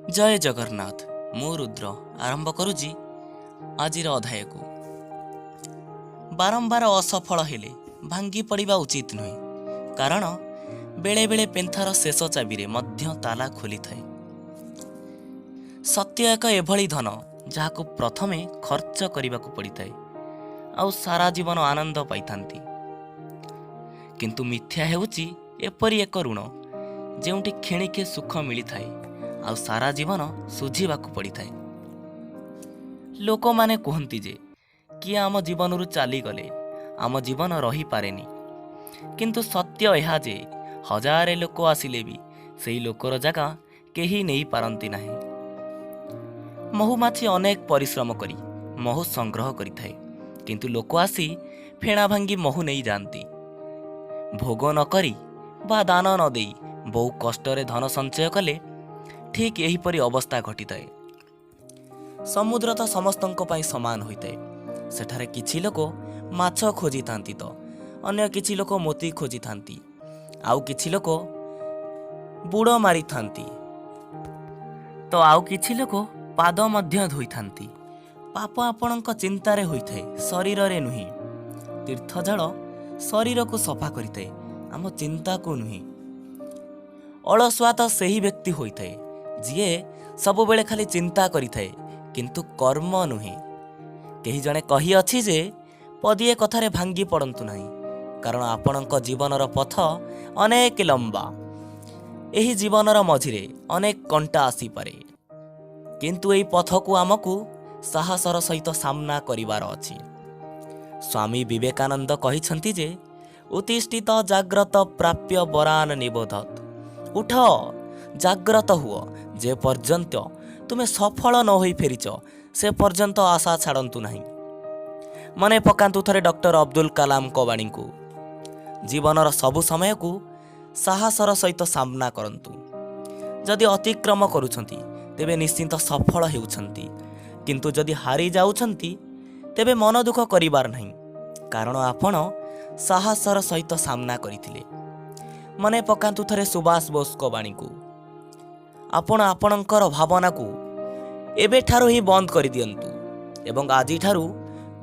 जय जगन्नाथ। मु रुद्र आरंभ करुची आजिर अध्याय को। बारंबार असफल हेले भांगी पड़िबा उचित नुहे, कारण बेले बेले पेंथार शेष चाबी मध्य ताला खोली थाए। सत्य एक एभली धन जहाको प्रथमे खर्च करने पड़ी थाए आउ सारा जीवन आनंद पाई थांती। किंतु मिथ्या हेउची एपरी एक ऋण जेउटी क्षणिके सुख मिली थाए आउ सारा जीवन सुझीबाकू पड़ी थाए। लोक माने कहती जे किए आम जीवन रु चली गले आम जीवन रही पारेनी, किंतु सत्य यह जे हजारे लोक आसिले भी सेही लोकर जगह केही नहीं पारंती नाही। महुमाछी अनेक परिश्रम करी महु संग्रह करि थाए, किंतु लोक आसी फेणा भांगी महु नहीं जाती। भोग न करी बा दान न देई बहु कष्टरे धन संचय कले ठीक यहीपरि अवस्था घटी थाए। समुद्र तो समस्तंक पाई समान होइताए। सेठारे किछि लोक माछ खोजी थांती तो अन्य किछि लोक मोती खोजी थांती, आउ किछि लोक बुड़ मारी थांती तो आउ किछि लोक पाद मध्य धोई थांती। पाप आपणक चिंतारे होइथाए, शरीर रे नुही। तीर्थ जल शरीर को सफा करिथाए, आम चिंता को नुही। अलसुआ तो सही व्यक्ति होइथाए जीए सबु बेले खाली चिंता करिथाए, किंतु कर्म नुहे। केही जणे कही अछि जे पदिए कथारे भांगी पड़ंतु नाही, कारण आपणक जीवनर पथ अनेक लंबा। एही जीवनर मझिरे अनेक कंटा आसी पारे, किंतु एही पथ को आमकु साहसर सहित सामना करिवार अछि। स्वामी विवेकानंद कहिछंती जे उत्तिष्ठित जाग्रत प्राप्य वरान निबोधत। उठ जाग्रत हुओ, जे पर्यंत तुमे सफल न होई फेरिच से पर्यंत आशा छाड़ंतु नहीं। मने पकांतु थरे डॉक्टर अब्दुल कलाम को बाणी को, जीवनर सबु समय को साहसर सहित सामना करंतु। जदि अतिक्रम करुछंती तेबे निश्चिंत सफल हेउछंती, किंतु जदि हारी जाउछंती तेबे मन दुख करिबार नहीं, कारण आपण साहसर सहित सामना करिथिले। मने पकांतु थरे सुभाष बोस को बाणी को, आपण आपणकर भावना को एबे ठारू ही बंद कर दियंतु एवं आजी ठारू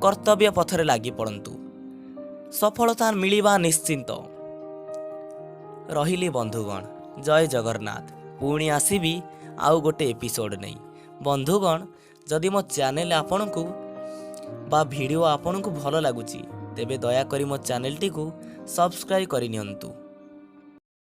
कर्तव्य पथरे लागी पड़ंतु। सफलता मिलिबा निश्चिंत। रहिली बंधुगण, जय जगन्नाथ। पुणी आसीबी आउ गोटे एपिसोड नहीं। बंधुगण, जदि मो चैनल आपनकु बा वीडियो आपनकु भलो लागुची तेबे दया करी मो चैनल टी को सब्सक्राइब करि नियंतु।